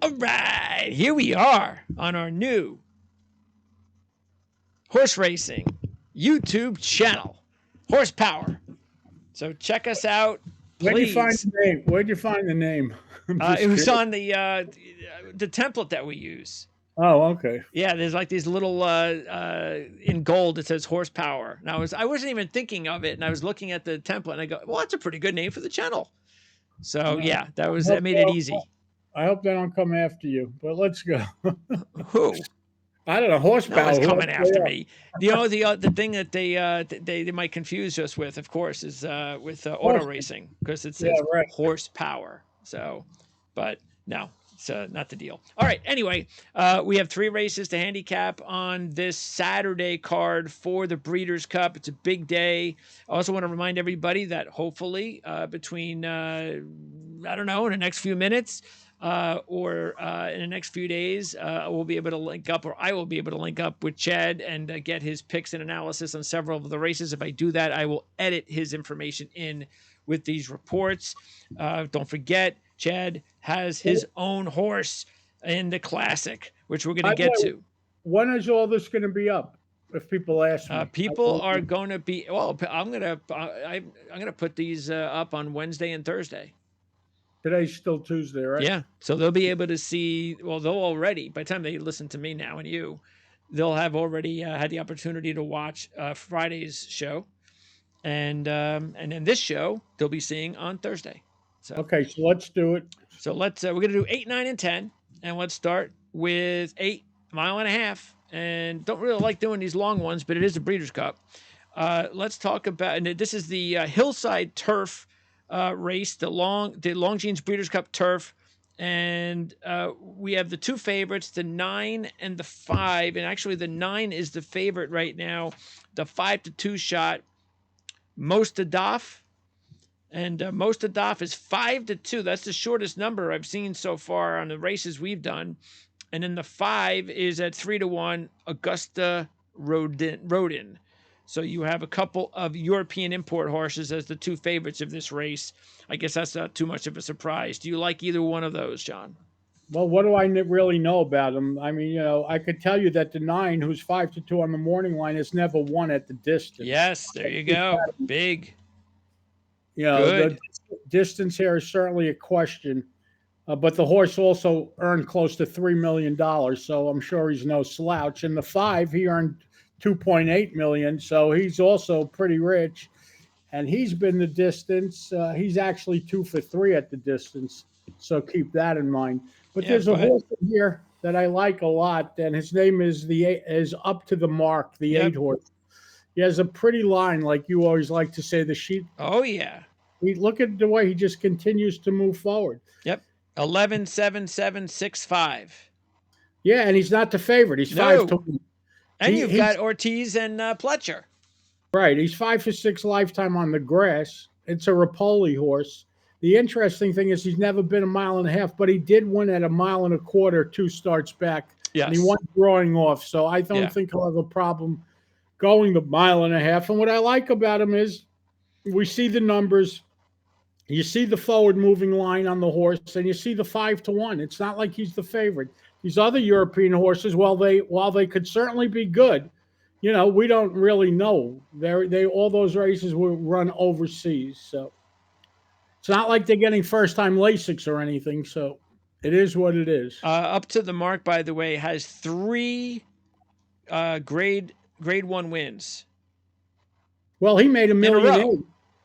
All right, here we are on our new horse racing YouTube channel, Horsepower. So check us out, Where'd you find please. the name? Where'd you find the name? I'm It just was curious. on the template that we use. Oh, okay. Yeah, there's like these little in gold. It says Horsepower. Now I wasn't even thinking of it, and I was looking at the template, and I go, well, that's a pretty good name for the channel. So yeah, that made it easy. I hope they don't come after you. But let's go. Who? I don't know. No one's Horsepower. coming Whoever they after are. me. The thing that they might confuse us with, of course, is with auto Horse. racing because it Yeah, says right. horsepower. So, but no, it's not the deal. All right. Anyway, we have 3 races to handicap on this Saturday card for the Breeders' Cup. It's a big day. I also want to remind everybody that hopefully between I don't know, in the next few minutes or in the next few days, we'll be able to link up, or I will be able to link up with Chad and get his picks and analysis on several of the races. If I do that, I will edit his information in with these reports. Don't forget, Chad has his own horse in the Classic, which we're going to By the get way, to. when is all this going to be up? If people ask me, People are going to be well. I'm gonna put these up on Wednesday and Thursday. today's still Tuesday, right? Yeah. So they'll be able to see, well, they'll already, by the time they listen to me now and you, they'll have already had the opportunity to watch Friday's show. And then this show they'll be seeing on Thursday. So, Okay, so let's do it. so we're going to do 8, 9, and 10. And let's start with 8, mile and a half. And don't really like doing these long ones, but it is a Breeders' Cup. Let's talk about, and this is the Hillside Turf race, the Longines Breeders' Cup Turf, and we have the 2 favorites, the 9 and the 5, and actually the 9 is the favorite right now. The 5-2 shot, Mostadaf, and Mostadaf is 5-2. That's the shortest number I've seen so far on the races we've done. And then the 5 is at 3-1, Augusta Rodin. So you have a couple of European import horses as the 2 favorites of this race. I guess that's not too much of a surprise. Do you like either one of those, John? Well, what do I really know about him? I mean, I could tell you that the 9, who's 5-2 on the morning line, has never won at the distance. Yes, there you go. Big. The distance here is certainly a question. But the horse also earned close to $3 million, so I'm sure he's no slouch. And the 5, he earned $2.8 million, so he's also pretty rich. And he's been the distance. He's actually 2 for 3 at the distance, so keep that in mind. But there's a horse in here that I like a lot, and his name is Up to the Mark, the 8 horse. He has a pretty line, like you always like to say. The sheep. Oh yeah. Look at the way he just continues to move forward. Yep. 11-7-7-6-5. Yeah, and he's not the favorite. He's 5-1. And you've got Ortiz and Pletcher. Right. He's 5 for 6 lifetime on the grass. It's a Rapoli horse. The interesting thing is he's never been a mile and a half, but he did win at a mile and a quarter 2 starts back. Yes. And he won drawing off. So I don't think he'll have a problem going the mile and a half. And what I like about him is we see the numbers. You see the forward moving line on the horse, and you see the 5-1. It's not like he's the favorite. These other European horses, while they could certainly be good, we don't really know. They all those races were run overseas, so it's not like they're getting first time Lasix or anything. So it is what it is. Up to the Mark, by the way, has 3 grade 1 wins. Well, he made $1.8 million.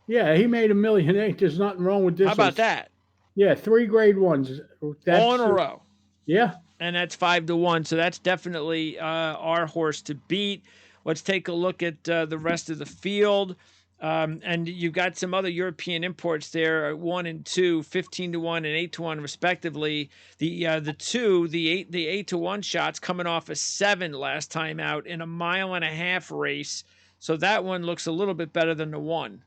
Yeah, he made $1.8 million. There's nothing wrong with this. How about that? Yeah, 3 grade 1s. All in a row. Yeah. And that's 5-1. So that's definitely our horse to beat. Let's take a look at the rest of the field. And you've got some other European imports there, 1 and 2, 15-1 and 8-1 respectively. The 8-1 shots coming off a 7 last time out in a mile and a half race. So that one looks a little bit better than the 1.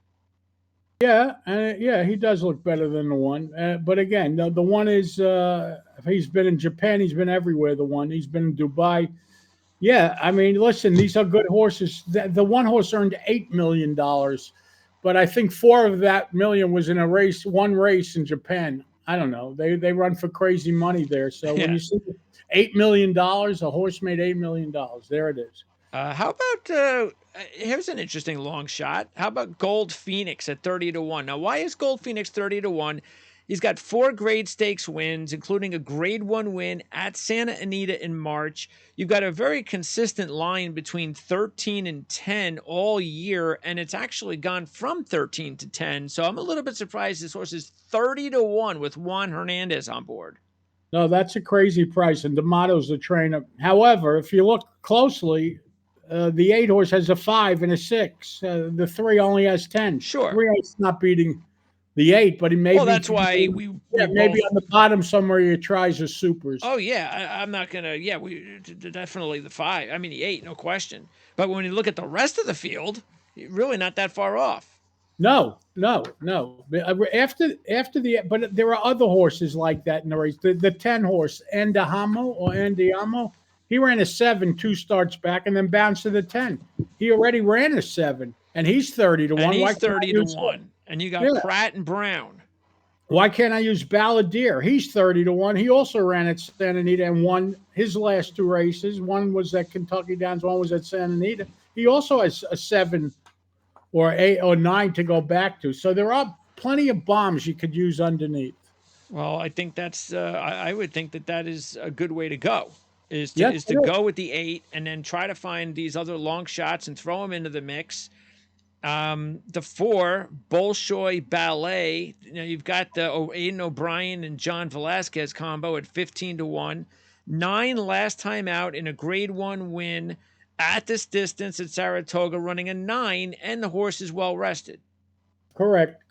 Yeah, he does look better than the 1. But again, the 1 is he's been in Japan, he's been everywhere. The 1, he's been in Dubai. Yeah, I mean, listen, these are good horses. The 1 horse earned $8 million, but I think 4 of that million was in one race in Japan. I don't know. They run for crazy money there. So when Yeah. you see $8 million, a horse made $8 million. There it is. How about here's an interesting long shot. How about Gold Phoenix at 30 to 1? Now, why is Gold Phoenix 30 to 1? He's got 4 grade stakes wins, including a grade 1 win at Santa Anita in March. You've got a very consistent line between 13 and 10 all year, and it's actually gone from 13 to 10. So I'm a little bit surprised this horse is 30 to 1 with Juan Hernandez on board. No, that's a crazy price, and D'Amato's the trainer. However, if you look closely, the 8 horse has a 5 and a 6. The 3 only has 10. Sure. 3 is not beating the 8, but he may well, be. That's why we maybe both, on the bottom somewhere he tries his supers. Oh yeah, I'm not gonna. Yeah, we definitely the 5. I mean the 8, no question. But when you look at the rest of the field, really not that far off. No. But there are other horses like that in the race. The 10 horse Andiamo, he ran a 7 2 starts back and then bounced to the 10. He already ran a 7, and he's 30 to 1. And he's 30 to 1. And you got Pratt and Brown. Why can't I use Balladeer? He's 30 to 1. He also ran at Santa Anita and won his last 2 races. One was at Kentucky Downs, one was at Santa Anita. He also has a 7 or 8 or 9 to go back to. So there are plenty of bombs you could use underneath. Well, I think that's. I would think that is a good way to go. Is to go with the 8 and then try to find these other long shots and throw them into the mix. The 4 Bolshoi Ballet. You've got the Aiden O'Brien and John Velasquez combo at 15 to 1. 9 last time out in a grade 1 win at this distance at Saratoga, running a 9, and the horse is well rested. Correct.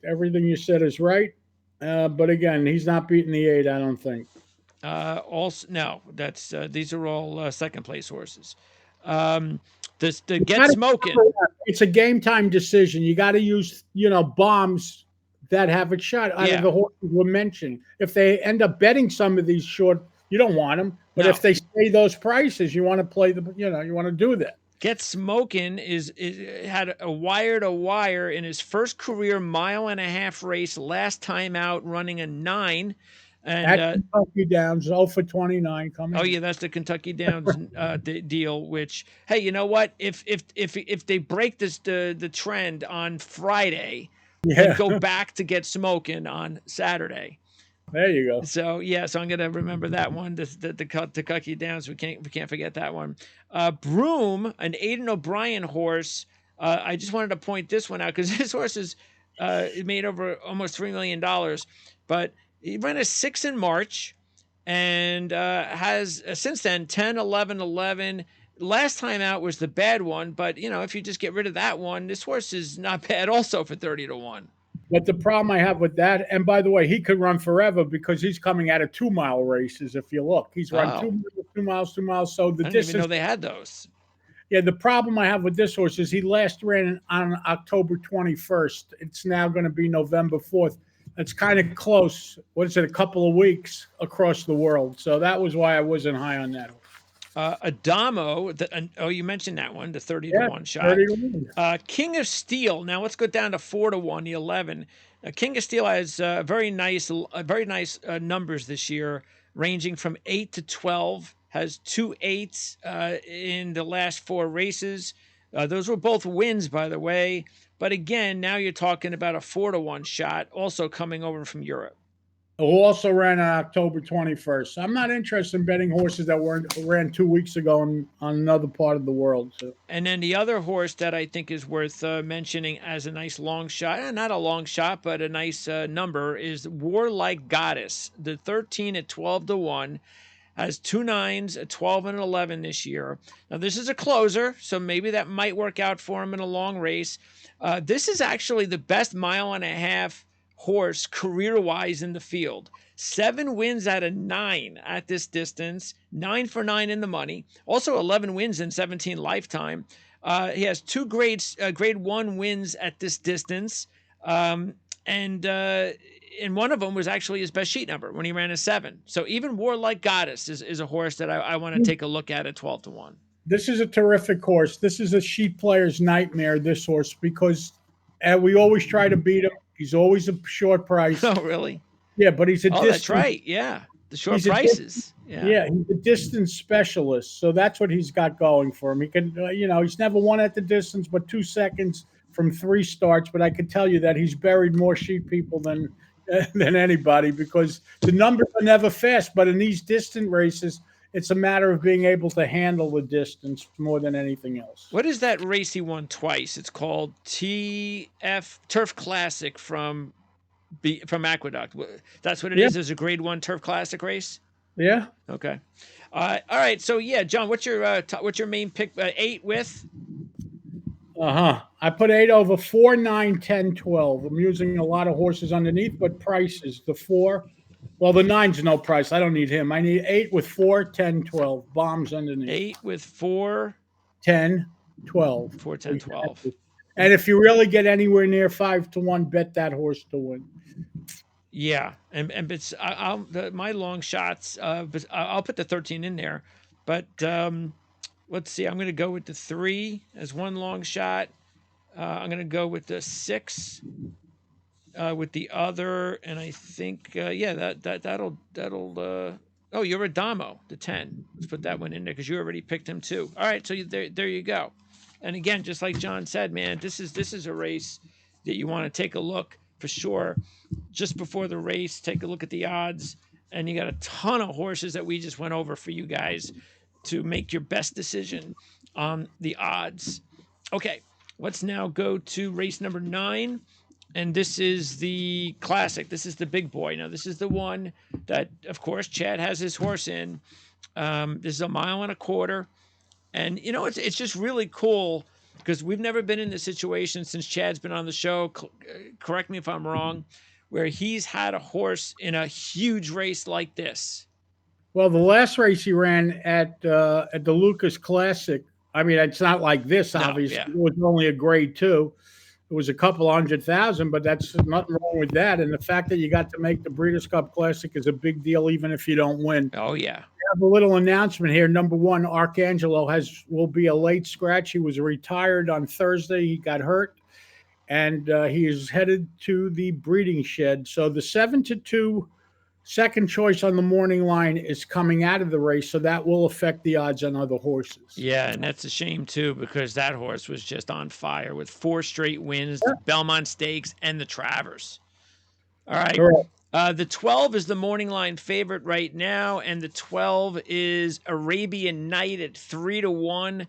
Everything you said is right. But again, he's not beating the 8, I don't think. Also, no, that's these are all second place horses. The Get Smoking. It's a game time decision. You got to use, bombs that have a shot out of the horses we're mentioning. If they end up betting some of these short, you don't want them. But if they stay those prices, you want to play you want to do that. Get Smoking is had a wire to wire in his first career 1.5 mile race last time out, running a 9. And at Kentucky Downs, 0 for 29 coming. Oh yeah, that's the Kentucky Downs deal. Which, hey, you know what? If they break the trend on Friday, then go back to Get Smoking on Saturday. There you go. So so I'm gonna remember that one. The Kentucky Downs. We can't forget that one. Broom, an Aiden O'Brien horse. I just wanted to point this one out because this horse is made over almost $3 million, but he ran a 6 in March and has since then 10, 11, 11. Last time out was the bad one, but if you just get rid of that one, this horse is not bad also for 30 to 1. But the problem I have with that, and by the way, he could run forever because he's coming out of 2 mile races. If you look, he's run 2 miles. So the I didn't distance. Even know they had those. Yeah, the problem I have with this horse is he last ran on October 21st. It's now going to be November 4th. It's kind of close. What is it? A couple of weeks across the world. So that was why I wasn't high on that. Adamo, you mentioned that one, the 30 to 1 shot. 30 to 1. King of Steel. Now let's go down to 4 to 1, the 11. King of Steel has very nice numbers this year, ranging from 8 to 12. Has 2 8s in the last 4 races. Those were both wins, by the way. But again, now you're talking about a 4 to 1 shot, also coming over from Europe. Who also ran on October 21st. I'm not interested in betting horses that ran 2 weeks ago on another part of the world. So. And then the other horse that I think is worth mentioning as a nice long shot, not a long shot, but a nice number, is Warlike Goddess. The 13 at 12 to 1. Has 2 9s, a 12 and an 11 this year. Now, this is a closer, so maybe that might work out for him in a long race. This is actually the best 1.5 mile horse career-wise in the field. 7 wins out of 9 at this distance, 9 for 9 in the money. Also 11 wins in 17 lifetime. He has 2 grade 1 wins at this distance. And one of them was actually his best sheet number when he ran a 7. So even Warlike Goddess is a horse that I want to take a look at 12 to 1. This is a terrific horse. This is a sheet player's nightmare, this horse, because we always try to beat him. He's always a short price. Oh, really? Yeah, but he's a Oh, that's distance. right. Yeah, the short He's a prices. Yeah. Yeah, he's a distance specialist, so that's what he's got going for him. He can, he's never won at the distance, but 2 seconds from 3 starts. But I can tell you that he's buried more sheep people than than anybody because the numbers are never fast. But in these distant races, it's a matter of being able to handle the distance more than anything else. What is that race he won twice? It's called TF Turf Classic from Aqueduct. That's what it Yeah, is. There's a Grade 1 Turf Classic race. yeah. Okay. All right. So yeah, John, what's your main pick? 8 with? I put 8 over 4, 9, 10, 12. I'm using a lot of horses underneath, but prices. The 4, well, the 9's no price. I don't need him. I need 8 with 4, 10, 12. Bombs underneath. 8 with 4, 10, 12. 4, 10, 12. And if you really get anywhere near 5-1, bet that horse to win. Yeah, and but my long shots. But I'll put the 13 in there. But let's see. I'm going to go with the 3 as one long shot. I'm going to go with the 6 with the other, and I think that'll. Oh, you're a Damo, the 10. Let's put that one in there because you already picked him too. All right, so there you go. And again, just like John said, man, this is a race that you want to take a look for sure. Just before the race, take a look at the odds, and you got a ton of horses that we just went over for you guys to make your best decision on the odds. Okay, let's now go to race number 9. And this is the classic. This is the big boy. Now, this is the one that, of course, Chad has his horse in. This is a 1.25 miles. And, it's just really cool because we've never been in this situation since Chad's been on the show. Correct me if I'm wrong, where he's had a horse in a huge race like this. Well, the last race he ran at the Lucas Classic, I mean, it's not like this, obviously. It was only a Grade 2. It was a couple 100,000, but that's nothing wrong with that. And the fact that you got to make the Breeders' Cup Classic is a big deal, even if you don't win. Oh, yeah. I have a little announcement here. Number 1, Arcangelo will be a late scratch. He was retired on Thursday. He got hurt, and he is headed to the breeding shed. So the 7-2 second choice on the morning line is coming out of the race, so that will affect the odds on other horses. Yeah, and that's a shame too because that horse was just on fire with 4 straight wins, the Belmont Stakes, and the Travers. All right. The 12 is the morning line favorite right now, and the 12 is Arabian Night at 3-1.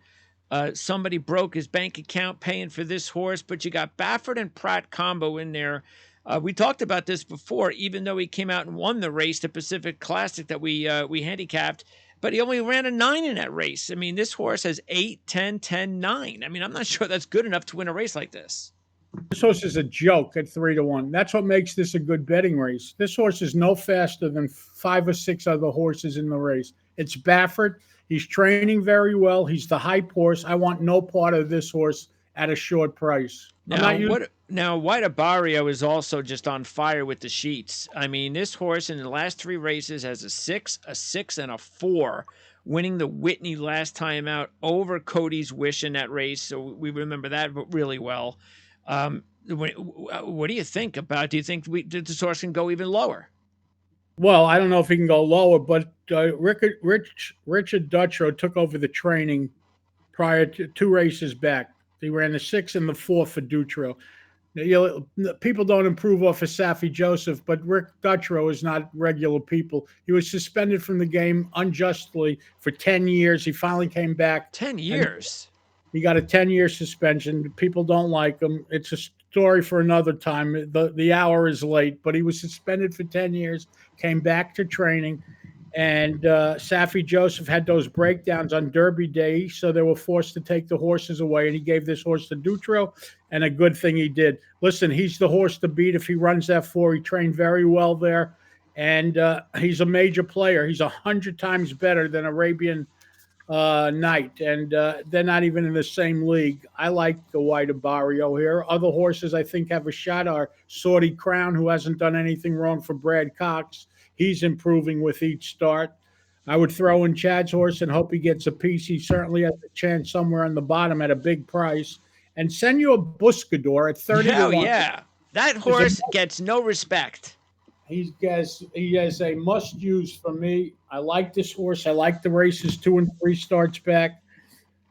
Somebody broke his bank account paying for this horse, but you got Baffert and Pratt combo in there. We talked about this before, even though he came out and won the race, the Pacific Classic that we handicapped, but he only ran a 9 in that race. I mean, this horse has 8, 10, 10, 9. I mean, I'm not sure that's good enough to win a race like this. This horse is a joke at 3-1. That's what makes this a good betting race. This horse is no faster than 5 or 6 other horses in the race. It's Baffert. He's training very well. He's the hype horse. I want no part of this horse at a short price. Now, White Barrio is also just on fire with the sheets. I mean, this horse in the last 3 races has a 6, a 6, and a 4, winning the Whitney last time out over Cody's Wish in that race. So we remember that really well. What do you think about? Do you think this horse can go even lower? Well, I don't know if he can go lower, but Richard Dutrow took over the training prior to 2 races back. He ran the 6 and the 4 for Dutrow. People don't improve off of Safi Joseph, but Rick Dutrow is not regular people. He was suspended from the game unjustly for 10 years. He finally came back. 10 years? He got a 10-year suspension. People don't like him. It's a story for another time. The hour is late, but he was suspended for 10 years, came back to training, and Safi Joseph had those breakdowns on Derby Day, so they were forced to take the horses away, and he gave this horse to Dutrow, and a good thing he did. Listen, he's the horse to beat if he runs that 4. He trained very well there, and he's a major player. He's 100 times better than Arabian Night, and they're not even in the same league. I like the White Barrio here. Other horses I think have a shot are Saudi Crown, who hasn't done anything wrong for Brad Cox. He's improving with each start. I would throw in Chad's horse and hope he gets a piece. He certainly has a chance somewhere on the bottom at a big price. And Senor Buscador at 30-1. Oh, yeah. That horse gets no respect. He has a must use for me. I like this horse. I like the races 2 and 3 starts back.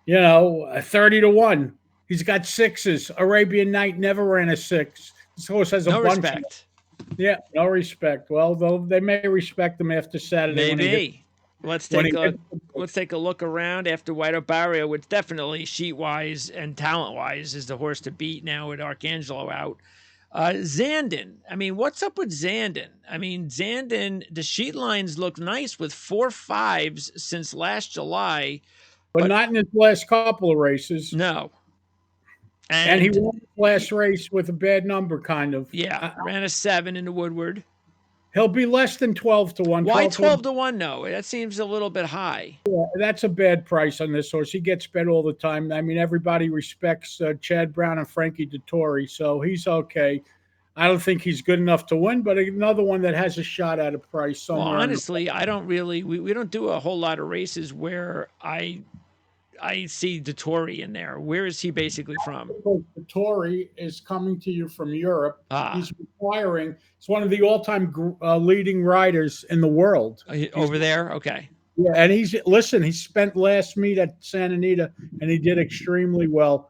30 to 1. He's got sixes. Arabian Night never ran a six. This horse has a No bunch of, respect. yeah, no respect. Well, though they may respect him after Saturday Maybe. Let's when take he a hits. let's take a look around after White Barrio, which definitely sheet wise and talent wise is the horse to beat now with Arcangelo out. Zandon. I mean, what's up with Zandon? I mean, Zandon, the sheet lines look nice with 4 5s since last July, But but not in his last couple of races. no. And he And won his last race with a bad number, kind of. yeah, ran a 7 in the Woodward. He'll be less than 12 to 1. Why 12 12 to 1? No, that seems a little bit high. Yeah, that's a bad price on this horse. He gets bet all the time. I mean, everybody respects Chad Brown and Frankie Dettori, so he's okay. I don't think he's good enough to win, but another one that has a shot at a price Well, somewhere. honestly, I don't really. We don't do a whole lot of races where I see Dettori in there. Where is he basically from? Dettori is coming to you from Europe. Ah, He's retiring. He's one of the all-time leading riders in the world. over there. Okay. Yeah, and he spent last meet at Santa Anita, and he did extremely well.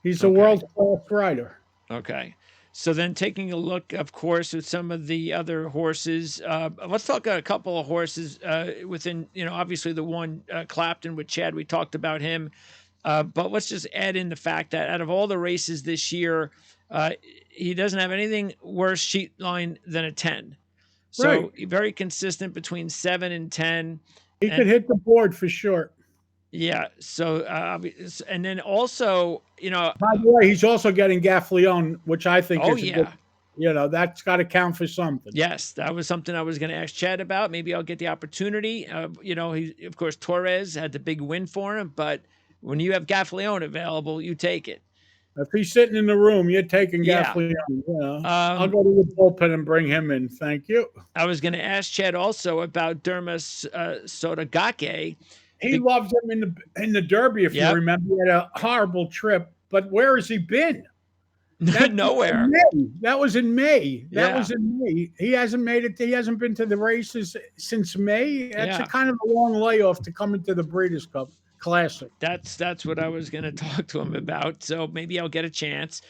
He's a world-class rider. Okay. So then taking a look, of course, at some of the other horses, let's talk a couple of horses within, obviously the one Clapton with Chad, we talked about him. But let's just add in the fact that out of all the races this year, he doesn't have anything worse sheet line than a 10. So very consistent between 7 and 10. He could hit the board for sure. Yeah. So, and then also, by the way, he's also getting Gaffleone, which I think is yeah. Good, that's got to count for something. Yes, that was something I was going to ask Chad about. Maybe I'll get the opportunity. He, of course, Torres had the big win for him, but when you have Gaffleone available, you take it. If he's sitting in the room, you're taking Gaffleone. I'll go to the bullpen and bring him in. Thank you. I was going to ask Chad also about Dermis Sotogake. He loves him in the Derby, if you remember. He had a horrible trip, but where has he been? Nowhere. That was in May. He hasn't made it. He hasn't been to the races since May. That's a kind of a long layoff to come into the Breeders' Cup Classic. That's what I was going to talk to him about. So maybe I'll get a chance.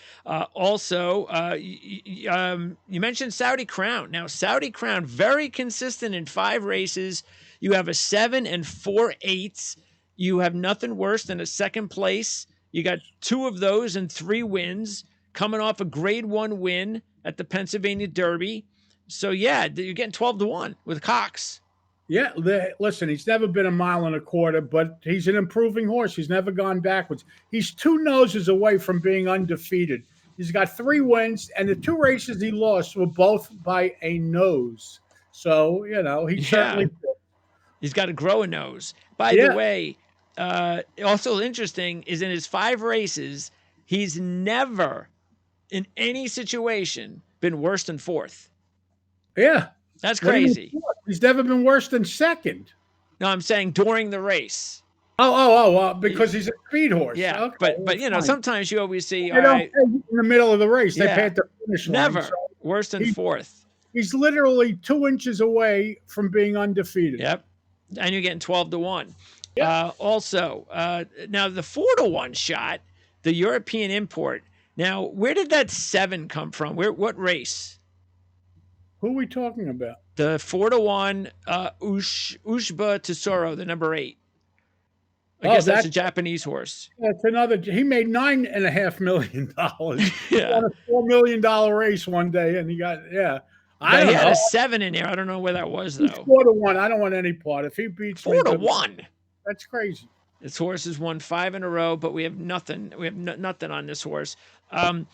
Also, you mentioned Saudi Crown. Now, Saudi Crown, very consistent in 5 races. You have a 7 and 4 8s. You have nothing worse than a second place. You got 2 of those and 3 wins, coming off a grade 1 win at the Pennsylvania Derby. So, yeah, you're getting 12 to 1 with Cox. Yeah, listen, he's never been a mile and a quarter, but he's an improving horse. He's never gone backwards. He's 2 noses away from being undefeated. He's got 3 wins, and the 2 races he lost were both by a nose. So, certainly. He's got to grow a nose. By the way, also interesting is in his 5 races, he's never in any situation been worse than 4th. Yeah. That's crazy. He's never been worse than 2nd. No, I'm saying during the race. Because he's a speed horse. Yeah, okay, but sometimes you always see they don't pay in the middle of the race. They pay at the finish line. Never worse than 4th. He's literally 2 inches away from being undefeated. Yep. And you're getting 12 to 1. Yep. Also, now the 4 to 1 shot, the European import. Now, where did that 7 come from? What race? Who are we talking about? The 4 to 1 Ushba Tesoro, the number 8. I guess that's a Japanese horse. That's another. He made $9.5 million. Yeah. He won a $4 million race one day, and he got he had a 7 in there. I don't know where that was though. He's 4 to 1. I don't want any part. If he beats 4 to 1, that's crazy. This horse has won 5 in a row, but we have nothing. We have nothing on this horse. And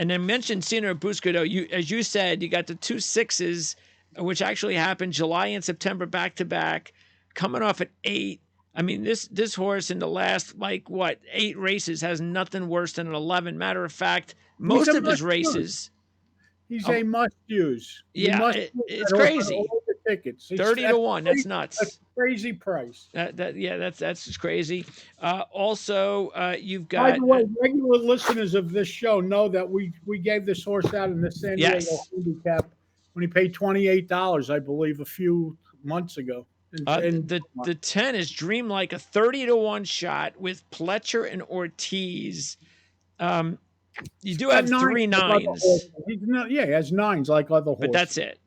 then mentioned Cena Buscado. As you said, you got the 2 6s, which actually happened July and September back to back, coming off at 8. I mean, this horse in the last 8 races has nothing worse than an 11. Matter of fact, most of his races. He's a must use. Yeah, it's crazy. Tickets. 30 to 1. That's nuts. That's a crazy price. That's just crazy. Also, you've got. By the way, regular listeners of this show know that we gave this horse out in the San Diego Handicap when he paid $28, I believe, a few months ago. The 10 is Dreamlike, a 30-1 shot with Pletcher and Ortiz. You do have three nines. Yeah, he has nines like other horses. But that's it.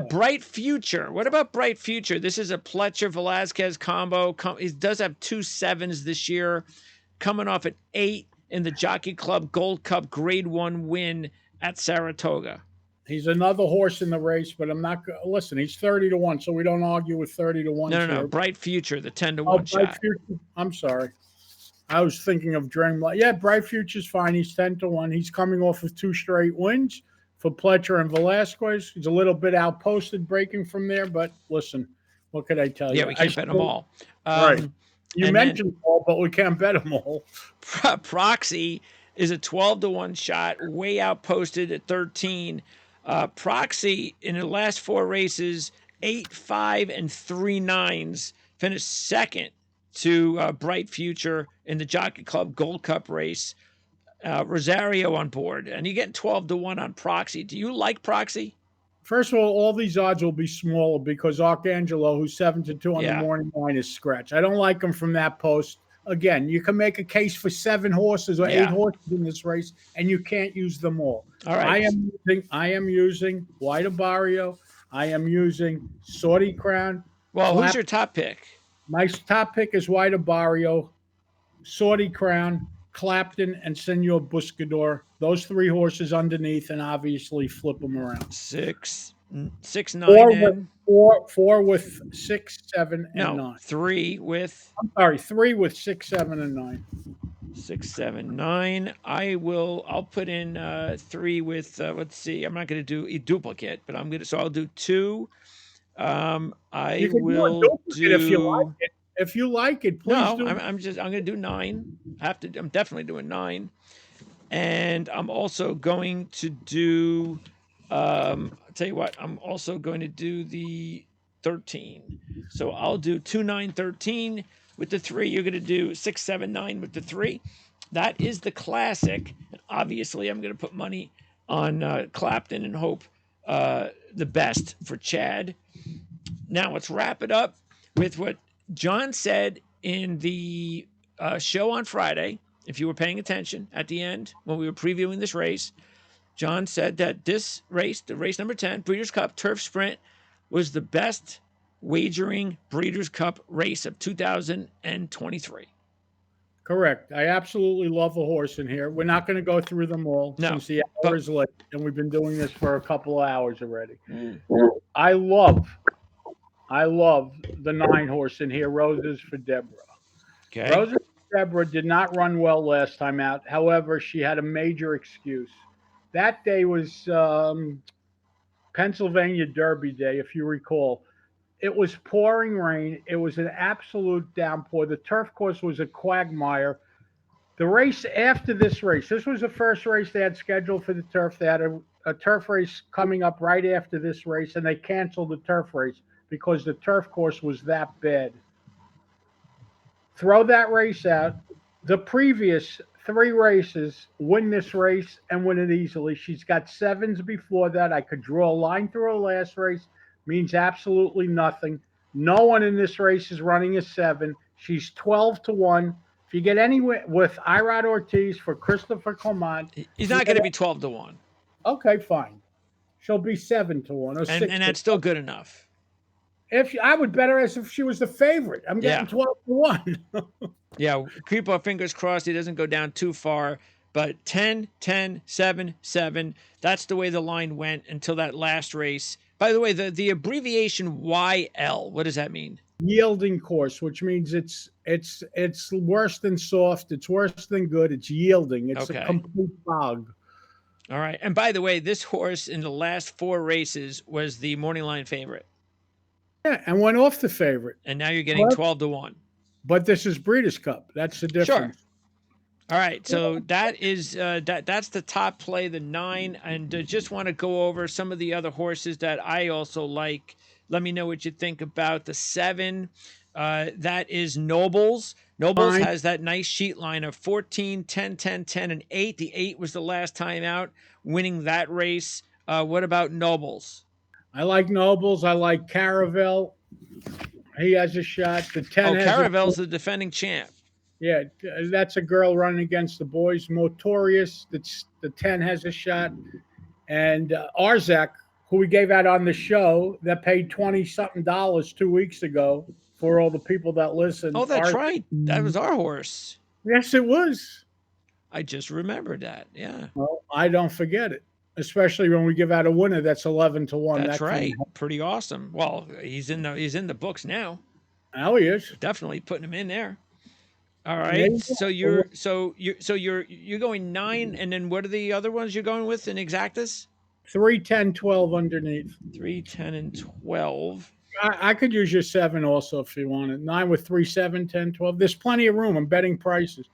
Bright Future. What about Bright Future? This is a Pletcher Velasquez combo. He does have 2 sevens this year, coming off an 8 in the Jockey Club Gold Cup Grade 1 win at Saratoga. He's another horse in the race, but I'm not. Listen, he's 30-1, so we don't argue with 30-1. No. Bright Future, the 10-1 shot. Future. I'm sorry. I was thinking of Dreamlight. Yeah, Bright Future's fine. He's 10-1. He's coming off of 2 straight wins for Pletcher and Velasquez. He's a little bit outposted breaking from there, but listen, what could I tell you? Yeah, we can't bet them all. Right. You mentioned all, but we can't bet them all. Proxy is a 12-1 shot, way outposted at 13. Proxy in the last 4 races, 8, 5, and 3 nines, finished second to Bright Future in the Jockey Club Gold Cup race. Rosario on board, and you're getting 12-1 on Proxy. Do you like Proxy? First of all these odds will be smaller because Arcangelo, who's 7-2 on the morning line, is scratch. I don't like him from that post. Again, you can make a case for 7 horses or 8 horses in this race, and you can't use them all. All right. I am using White Barrio. I am using Saudi Crown. Well, who's your top pick? My top pick is White Barrio, Saudi Crown, Clapton, and Senor Buscador. Those 3 horses underneath, and obviously flip them around. 6, 9, 4 with 6, 7, and 9. 3 with. I'm sorry, 3 with 6, 7, and 9. 6, 7, 9. I'll put in 3 with. Let's see. I'm not going to do a duplicate, but I'm gonna. So I'll do 2. I will do. If you like it. If you like it, please do. I'm going to do 9. I'm definitely doing 9, and I'm also going to do. I'll tell you what. I'm also going to do the 13. So I'll do 2, 9, 13 with the 3. You're going to do 6, 7, 9 with the 3. That is the classic. And obviously, I'm going to put money on Clapton and hope the best for Chad. Now let's wrap it up with what John said in the show on Friday. If you were paying attention at the end when we were previewing this race, John said that this race, the race number 10, Breeders' Cup Turf Sprint, was the best wagering Breeders' Cup race of 2023. Correct. I absolutely love the horse in here. We're not going to go through them all since the hour is late, and we've been doing this for a couple of hours already. I love the 9 horse in here, Roses for Deborah. Okay. Roses for Deborah did not run well last time out. However, she had a major excuse. That day was Pennsylvania Derby Day, if you recall. It was pouring rain. It was an absolute downpour. The turf course was a quagmire. The race after this race, this was the first race they had scheduled for the turf. They had a turf race coming up right after this race, and they canceled the turf race because the turf course was that bad. Throw that race out. The previous 3 races, win this race and win it easily. She's got 7s before that. I could draw a line through her last race. Means absolutely nothing. No one in this race is running a 7. She's 12-1. If you get anywhere with Irad Ortiz for Christopher Clement, he's not going to be 12-1. Okay, fine. She'll be 7-1 or 6. And that's still good enough. I would bet her as if she was the favorite. I'm getting 12-1. Yeah, keep our fingers crossed he doesn't go down too far. But 10, 10, 7, 7. That's the way the line went until that last race. By the way, the abbreviation YL, what does that mean? Yielding course, which means it's worse than soft, it's worse than good, it's yielding. It's a complete bog. All right. And by the way, this horse in the last 4 races was the morning line favorite. Yeah, and went off the favorite. And now you're getting 12-1. But this is Breeders' Cup. That's the difference. Sure. All right, so that is that's the top play, the 9, and just want to go over some of the other horses that I also like. Let me know what you think about the 7. That is Nobles. Nobles has that nice sheet line of 14, 10, 10, 10, and 8. The 8 was the last time out, winning that race. What about Nobles? I like Nobles. I like Caravel. He has a shot. The 10 Oh, has a. Caravel's the defending champ. Yeah, that's a girl running against the boys. Motorious. That's the 10 has a shot. And Arzak, who we gave out on the show, that paid 20 something dollars 2 weeks ago for all the people that listened. Oh, that's Arzak, right. That was our horse. yes, it was. I just remembered that. Yeah, Well, I don't forget it, especially when we give out a winner that's 11 to 1. that's That kind right. Pretty awesome. Well, he's in the books now. of. How he is. Definitely putting him in there. All There right. you So go. you're going 9, and then what are the other ones you're going with in Exactus? 3, 10, 12 underneath. 3, 10, and 12. I could use your 7 also if you wanted. 9 with 3, 7, 10, 12. There's plenty of room. I'm betting prices.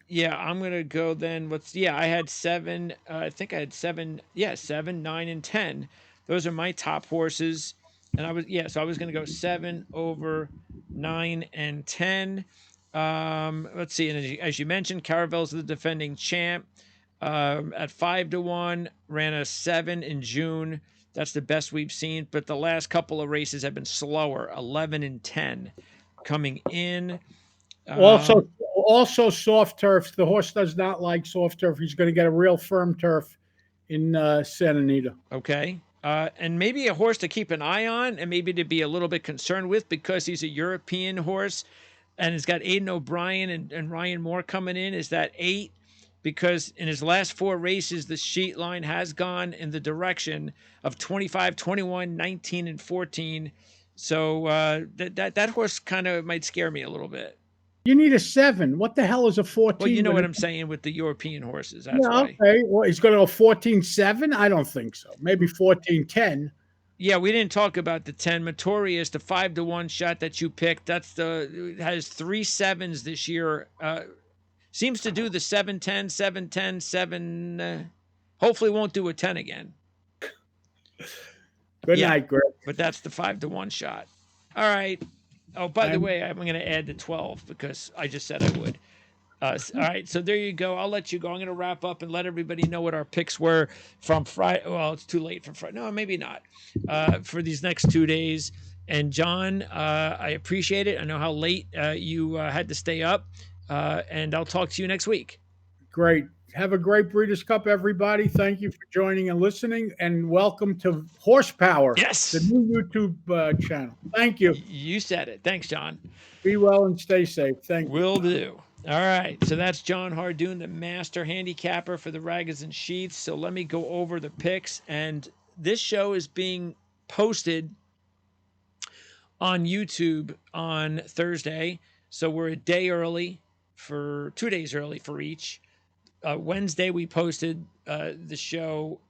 Yeah, I'm gonna go then. I had 7. I think I had 7. Yeah, 7, 9, and 10. Those are my top horses. And so I was gonna go 7 over 9 and 10. Let's see. And as you mentioned, Caravel's the defending champ. At 5 to 1, ran a 7 in June. That's the best we've seen. But the last couple of races have been slower. 11 and 10 coming in. Also, also soft turf. The horse does not like soft turf. He's going to get a real firm turf in Santa Anita. Okay. And maybe a horse to keep an eye on and maybe to be a little bit concerned with because he's a European horse and it's got Aiden O'Brien and Ryan Moore coming in. Is that 8? Because in his last 4 races, the sheet line has gone in the direction of 25, 21, 19, and 14. So that horse kind of might scare me a little bit. You need a 7. What the hell is a 14? Well, you know what I'm saying with the European horses. That's Yeah, why. okay. Well, he's going to go 14-7? I don't think so. Maybe 14-10. Yeah, we didn't talk about the 10. Notorious, the 5 to 1 shot that you picked. Has 3 sevens this year. Seems to do the 7-10, 7-10, 7. Hopefully, won't do a 10 again. Good night, Greg. But that's the 5 to 1 shot. All right. Oh, by the way, I'm going to add the 12 because I just said I would. All right, so there you go. I'll let you go. I'm going to wrap up and let everybody know what our picks were from Friday. Well, it's too late for Friday. No, maybe not. For these next 2 days. And John, I appreciate it. I know how late you had to stay up. And I'll talk to you next week. Great. Have a great Breeders' Cup, everybody. Thank you for joining and listening. And welcome to Horsepower. Yes. The new YouTube channel. Thank you. You said it. Thanks, John. Be well and stay safe. Thank you. Will do. All right, so that's Jon Hardoon, the master handicapper for the Raggers and Sheets. So let me go over the picks. And this show is being posted on YouTube on Thursday. So we're a day early for 2 days early for each. Wednesday, we posted the show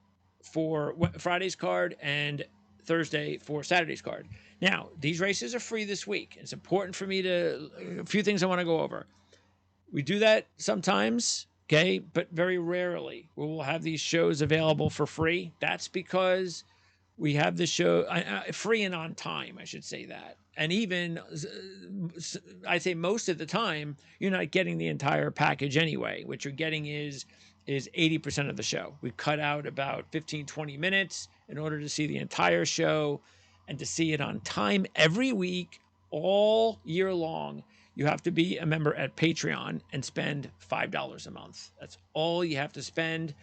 for Friday's card and Thursday for Saturday's card. Now, these races are free this week. It's important for me a few things I want to go over. We do that sometimes, okay, but very rarely we will have these shows available for free. That's because we have the show free and on time, I should say that. And even, I'd say most of the time, you're not getting the entire package anyway. What you're getting is 80% of the show. We cut out about 15, 20 minutes in order to see the entire show and to see it on time every week, all year long. You have to be a member at Patreon and spend $5 a month. That's all you have to spend.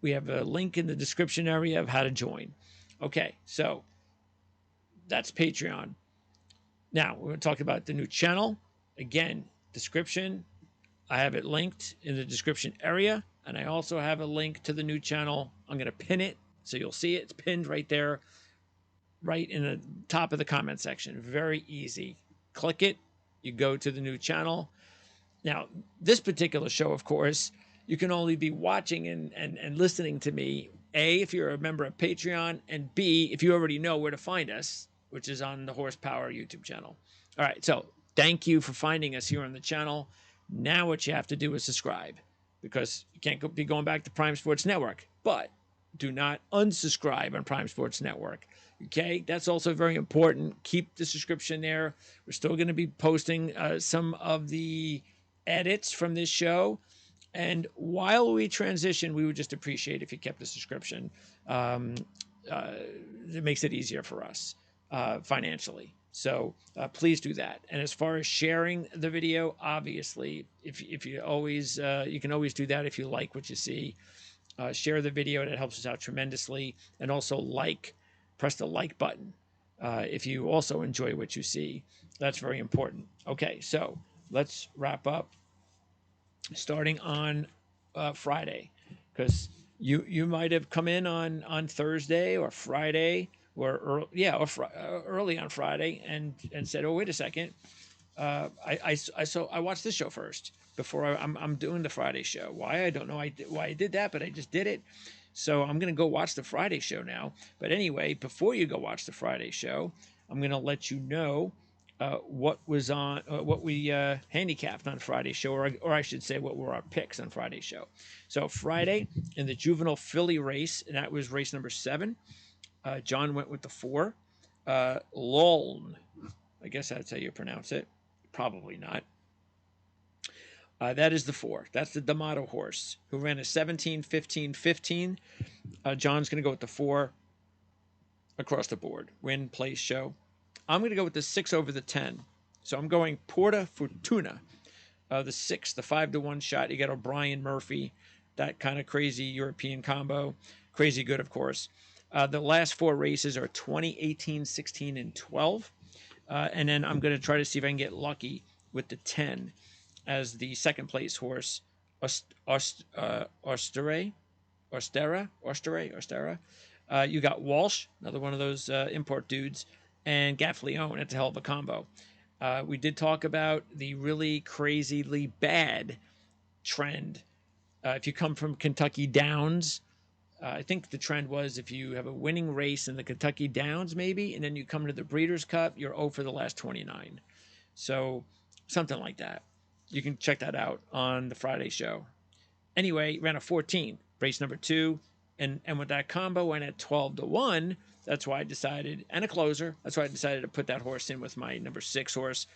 We have a link in the description area of how to join. Okay, so that's Patreon. Now, we're going to talk about the new channel. Again, description. I have it linked in the description area. And I also have a link to the new channel. I'm going to pin it so you'll see it. It's pinned right there, right in the top of the comment section. Very easy. Click it. You go to the new channel. Now, this particular show, of course, you can only be watching and listening to me, A, if you're a member of Patreon, and B, if you already know where to find us, which is on the Horsepower YouTube channel. All right, so thank you for finding us here on the channel. Now what you have to do is subscribe because you can't be going back to Prime Sports Network, but do not unsubscribe on Prime Sports Network. Okay, that's also very important. Keep the subscription there. We're still going to be posting some of the edits from this show And while we transition, we would just appreciate if you kept the subscription. Um, it makes it easier for us financially. So please do that. And as far as sharing the video, obviously, if you always you can always do that if you like what you see. Share the video, and it helps us out tremendously. And also press the like button if you also enjoy what you see. That's very important. Okay, so let's wrap up starting on Friday, because you might have come in on Thursday or Friday or early on Friday and said, oh, wait a second, I watched this show first before I'm doing the Friday show. Why? I don't know why I did that, but I just did it. So I'm gonna go watch the Friday show now. But anyway, before you go watch the Friday show, I'm gonna let you know what was on what we handicapped on Friday show, or I should say what were our picks on Friday show. So Friday in the juvenile filly race, and that was race number 7. John went with the 4, Loln. I guess that's how you pronounce it. Probably not. That is the 4. That's the D'Amato horse who ran a 17, 15, 15. John's going to go with the 4 across the board. Win, place, show. I'm going to go with the 6 over the 10. So I'm going Porta Fortuna. The 6, the 5-1 shot. You got O'Brien, Murphy, that kind of crazy European combo. Crazy good, of course. The last 4 races are 20, 18, 16, and 12. And then I'm going to try to see if I can get lucky with the 10 as the second place horse, Ostera. You got Walsh, another one of those import dudes, and Gaffleone. That's a hell of a combo. We did talk about the really crazily bad trend. If you come from Kentucky Downs, I think the trend was if you have a winning race in the Kentucky Downs, maybe, and then you come to the Breeders' Cup, you're 0 for the last 29. So something like that. You can check that out on the Friday show. Anyway, ran a 14, race number 2, and with that combo went at 12-1. That's why I decided, and a closer. That's why I decided to put that horse in with my number 6 horse.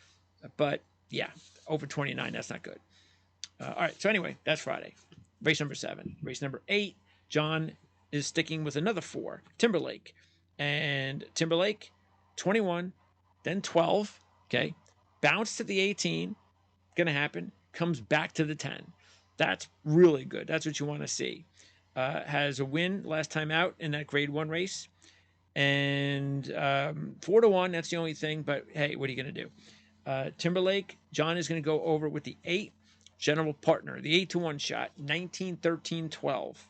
But yeah, over 29, that's not good. All right, so anyway, that's Friday. Race number 7. Race number 8, John is sticking with another 4, Timberlake. And Timberlake, 21, then 12, okay, bounce to the 18, gonna happen, comes back to the 10. That's really good. That's what you want to see. Has a win last time out in that grade 1 race. And 4-1, that's the only thing, but hey, what are you gonna do? Timberlake, John is going to go over with the 8, General Partner, the 8-1 shot, 19, 13, 12.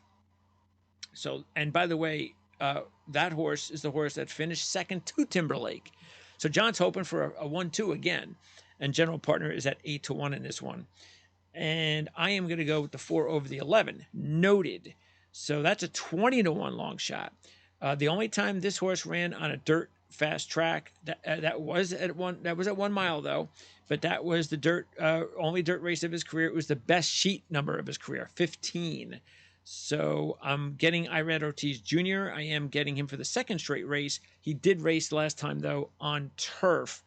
So, and by the way, that horse is the horse that finished second to Timberlake. So John's hoping for a 1-2 again, and General Partner is at 8-1 in this one. And I am going to go with the 4 over the 11, Noted. So that's a 20-1 long shot. The only time this horse ran on a dirt fast track that was at 1 mile though, but that was the only dirt race of his career. It was the best sheet number of his career, 15. So I'm getting Irad Ortiz Jr. I am getting him for the second straight race. He did race last time though on turf,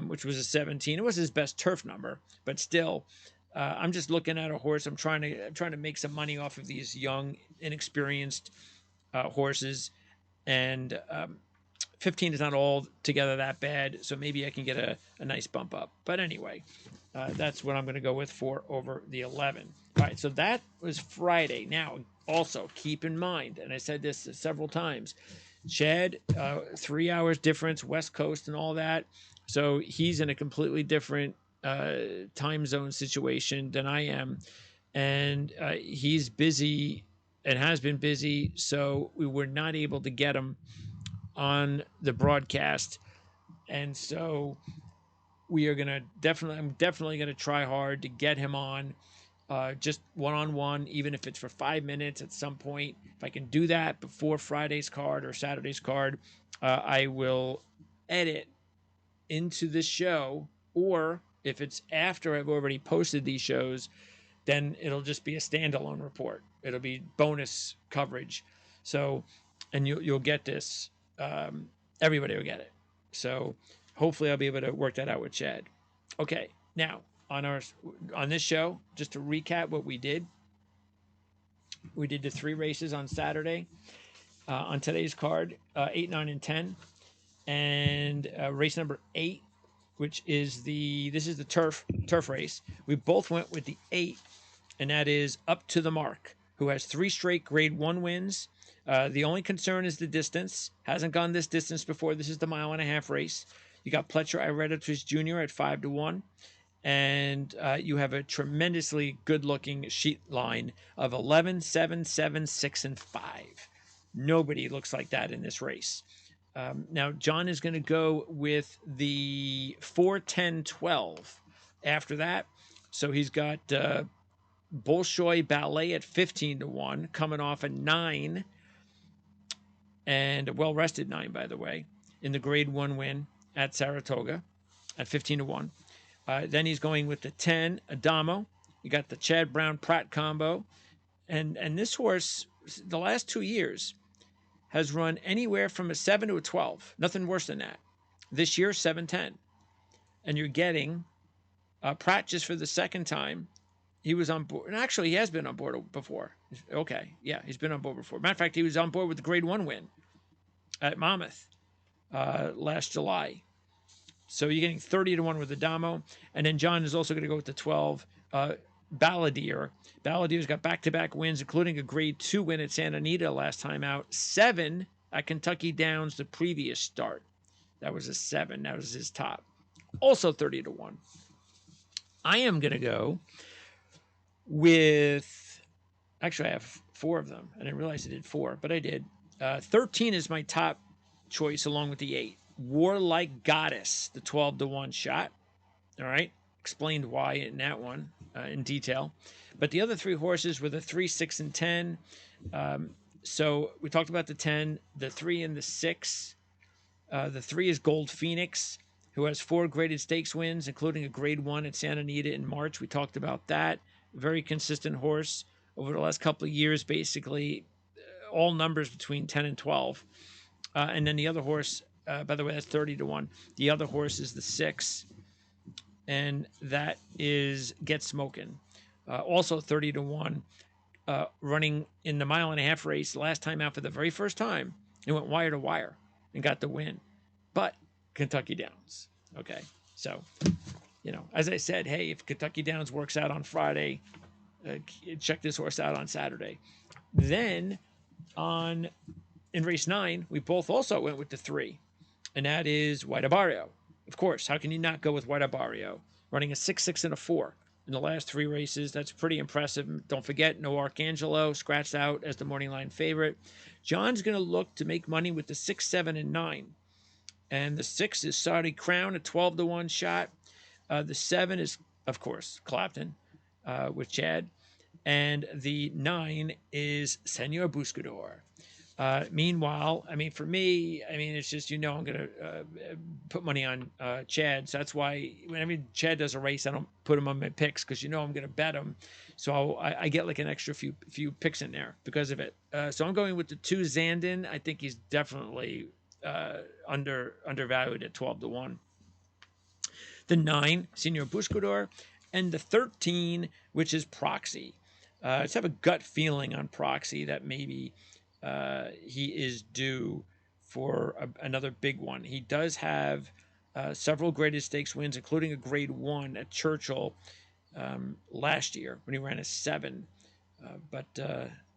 which was a 17. It was his best turf number, but still. I'm just looking at a horse. I'm trying to make some money off of these young, inexperienced horses, and 15 is not all together that bad. So maybe I can get a nice bump up. But anyway, that's what I'm going to go with 4 over the 11. All right, so that was Friday. Now, also keep in mind, and I said this several times, Chad, 3 hours difference, West Coast, and all that. So he's in a completely different time zone situation than I am, and he's busy and has been busy, so we were not able to get him on the broadcast, and so I'm definitely gonna try hard to get him on, just one-on-one, even if it's for 5 minutes at some point. If I can do that before Friday's card or Saturday's card, I will edit into the show, or if it's after I've already posted these shows, then it'll just be a standalone report. It'll be bonus coverage. So, and you'll get this. Everybody will get it. So hopefully I'll be able to work that out with Chad. Okay, now on this show, just to recap what we did. We did the 3 races on Saturday. On today's card, 8, 9, and 10, and race number 8, which is this is the turf race. We both went with the 8, and that is Up to the Mark, who has 3 straight Grade 1 wins. The only concern is the distance. Hasn't gone this distance before. This is the 1.5-mile race. You got Pletcher Iridatus Jr. at 5-1. And you have a tremendously good-looking sheet line of 11, 7, 7, 6, and 5. Nobody looks like that in this race. Now, John is going to go with the 4, 10, 12 after that. So he's got Bolshoi Ballet at 15-1, coming off a 9, and a well-rested 9, by the way, in the Grade 1 win at Saratoga at 15-1. Then he's going with the 10, Adamo. You got the Chad Brown-Pratt combo. And this horse, the last 2 years, has run anywhere from a 7 to a 12. Nothing worse than that. This year, 7-10. And you're getting Pratt just for the second time. He was on board. And actually, he has been on board before. Okay, yeah, he's been on board before. Matter of fact, he was on board with the Grade 1 win at Monmouth last July. So you're getting 30-1 with Adamo. And then John is also going to go with the 12, Balladeer. Balladier's got back-to-back wins, including a Grade 2 win at Santa Anita last time out. 7 at Kentucky Downs the previous start. That was a 7. That was his top. Also 30-1. I am going to go with... Actually, I have 4 of them. I didn't realize I did 4, but I did. 13 is my top choice along with the 8. Warlike Goddess, the 12-1 shot. All right. Explained why in that one in detail. But the other 3 horses were the 3, 6, and 10. So we talked about the 10, the 3, and the 6. The 3 is Gold Phoenix, who has 4 graded stakes wins, including a Grade 1 at Santa Anita in March. We talked about that. Very consistent horse over the last couple of years, basically all numbers between 10 and 12. And then the other horse, by the way, that's 30-1. The other horse is the 6, and that is Get Smokin'. Also 30-1, running in the 1.5-mile race last time out for the very first time. It went wire to wire and got the win. But Kentucky Downs. Okay, so, as I said, hey, if Kentucky Downs works out on Friday, check this horse out on Saturday. Then in race 9, we both also went with the 3, and that is White Barrio. Of course, how can you not go with White Barrio? Running a 6, 6, and a 4 in the last 3 races. That's pretty impressive. Don't forget, no Arcangelo, scratched out as the morning line favorite. John's going to look to make money with the 6, 7, and 9. And the 6 is Saudi Crown, a 12-1 shot. The 7 is, of course, Clapton with Chad. And the 9 is Senor Buscador. Meanwhile, for me, it's just, I'm going to put money on Chad. So that's why whenever Chad does a race, I don't put him on my picks because I'm going to bet him. So I get like an extra few picks in there because of it. So I'm going with the 2 Zandon. I think he's definitely undervalued at 12-1. The 9, Senor Buscador, and the 13, which is Proxy. I just have a gut feeling on Proxy that maybe he is due for another big one. He does have several graded stakes wins, including a Grade 1 at Churchill last year when he ran a 7. But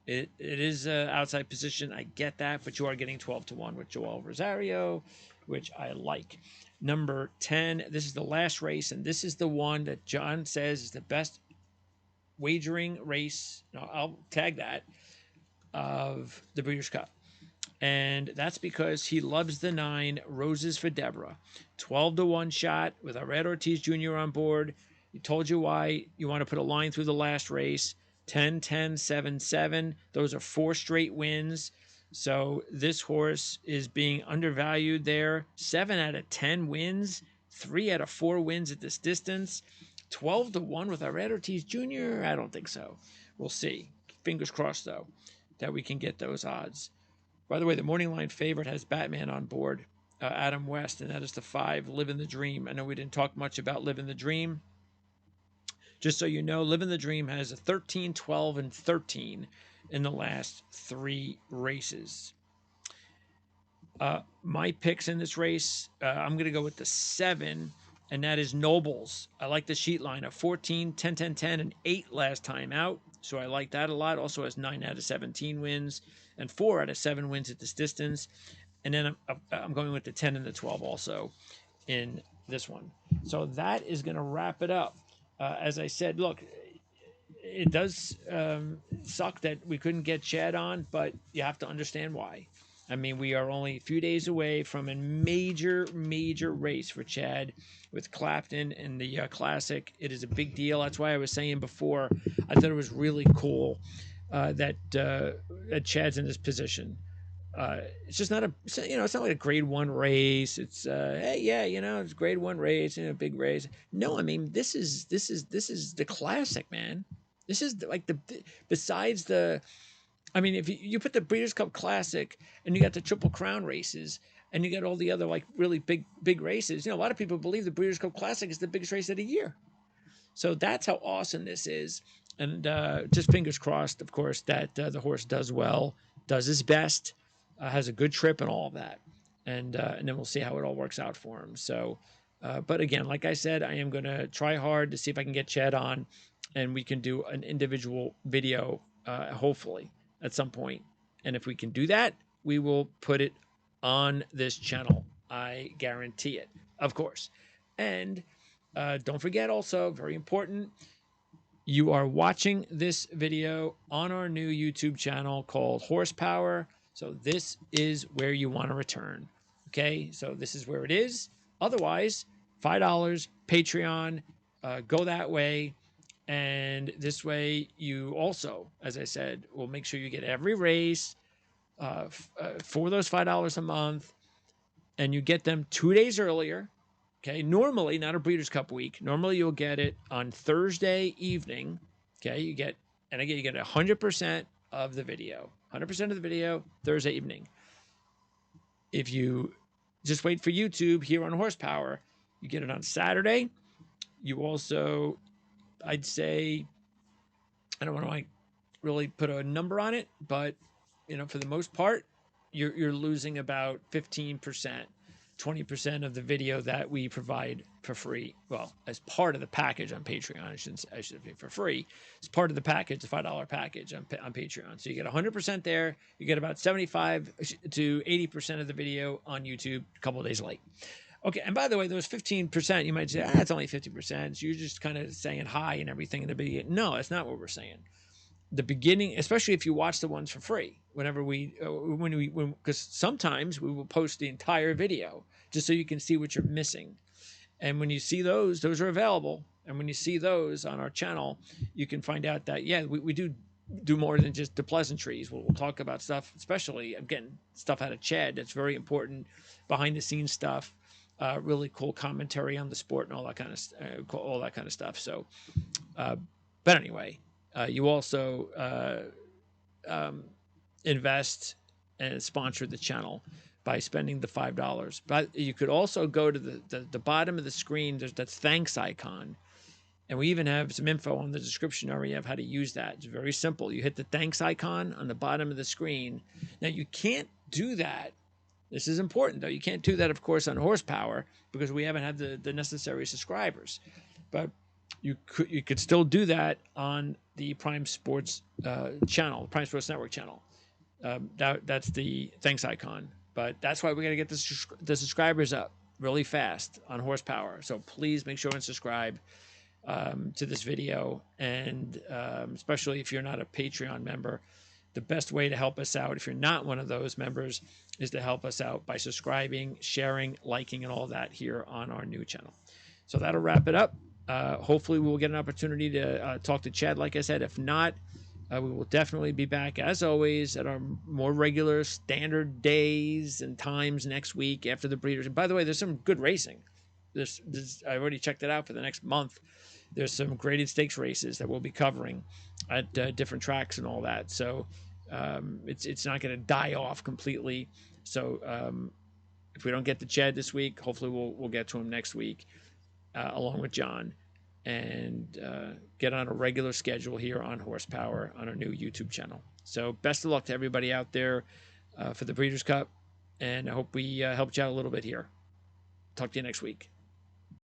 it is an outside position. I get that, but you are getting 12-1 with Joel Rosario, which I like. Number 10, this is the last race, and this is the one that John says is the best wagering race. No, I'll tag that, of the Breeders' Cup. And that's because he loves the 9, Roses for Deborah. 12-1 shot with Red Ortiz Jr. on board. He told you why you want to put a line through the last race. 10, 10, 7, 7. Those are 4 straight wins. So this horse is being undervalued there. 7 out of 10 wins. 3 out of 4 wins at this distance. 12-1 with Red Ortiz Jr.? I don't think so. We'll see. Fingers crossed, though, that we can get those odds. By the way, the morning line favorite has Batman on board, Adam West, and that is the 5, Living the Dream. I know we didn't talk much about Living the Dream. Just so you know, Living the Dream has a 13, 12, and 13 in the last 3 races. My picks in this race, I'm going to go with the 7, and that is Nobles. I like the sheet line of 14, 10, 10, 10, and 8 last time out. So I like that a lot. Also has 9 out of 17 wins and 4 out of 7 wins at this distance. And then I'm going with the 10 and the 12 also in this one. So that is going to wrap it up. As I said, look, it does suck that we couldn't get Chad on, but you have to understand why. I mean, we are only a few days away from a major, major race for Chad with Clapton and the Classic. It is a big deal. That's why I was saying before, I thought it was really cool that Chad's in this position. It's just not it's not like a grade 1 race. It's hey, yeah, it's a grade 1 race, a big race. No, I mean, this is the Classic, man. This is like besides the, I mean, if you put the Breeders' Cup Classic and you got the Triple Crown races and you got all the other like really big races, a lot of people believe the Breeders' Cup Classic is the biggest race of the year. So that's how awesome this is. And just fingers crossed, of course, that the horse does well, does his best, has a good trip and all of that. And then we'll see how it all works out for him. So, but again, like I said, I am going to try hard to see if I can get Chad on and we can do an individual video, hopefully, at some point. And if we can do that, we will put it on this channel. I guarantee it, of course. And don't forget also, very important, you are watching this video on our new YouTube channel called Horsepower. So this is where you want to return. Okay, so this is where it is. Otherwise, $5, Patreon, go that way. And this way, you also, as I said, will make sure you get every race for those $5 a month. And you get them 2 days earlier. Okay, normally not a Breeders' Cup week. Normally you'll get it on Thursday evening. Okay, you get 100% of the video. 100% of the video Thursday evening. If you just wait for YouTube here on Horsepower, you get it on Saturday. You also, I'd say, I don't want to really put a number on it, but for the most part, you're losing about 15%. 20% of the video that we provide for free. Well, as part of the package on Patreon, I should say for free. It's part of the package, the $5 package on Patreon. So you get 100% there. You get about 75 to 80% of the video on YouTube a couple of days late. Okay, and by the way, those 15%, you might say, it's only 50%. So you're just kind of saying hi and everything in the beginning. No, that's not what we're saying. The beginning, especially if you watch the ones for free, because sometimes we will post the entire video just so you can see what you're missing. And when you see those are available. And when you see those on our channel, you can find out that, we do more than just the pleasantries. We'll talk about stuff, especially, again, stuff out of Chad that's very important, behind the scenes stuff, really cool commentary on the sport and all that kind of stuff. So, but anyway, you also invest and sponsor the channel by spending the $5. But you could also go to the bottom of the screen. There's that thanks icon. And we even have some info on the description area of how to use that. It's very simple. You hit the thanks icon on the bottom of the screen. Now, you can't do that. This is important, though. You can't do that, of course, on Horsepower because we haven't had the necessary subscribers. But you could still do that on the Prime Sports channel, Prime Sports Network channel. That's the thanks icon. But that's why we got to get the subscribers up really fast on Horsepower. So please make sure and subscribe to this video. And especially if you're not a Patreon member, the best way to help us out, if you're not one of those members, is to help us out by subscribing, sharing, liking, and all that here on our new channel. So that'll wrap it up. Hopefully we will get an opportunity to talk to Chad, like I said. If not, we will definitely be back, as always, at our more regular standard days and times next week after the Breeders'. And by the way, there's some good racing. I already checked it out for the next month. There's some graded stakes races that we'll be covering at different tracks and all that. So it's not going to die off completely. So if we don't get to Chad this week, hopefully we'll get to him next week, along with John. and get on a regular schedule here on Horsepower on our new YouTube channel. So best of luck to everybody out there for the Breeders' Cup, and I hope we helped you out a little bit here. Talk to you next week.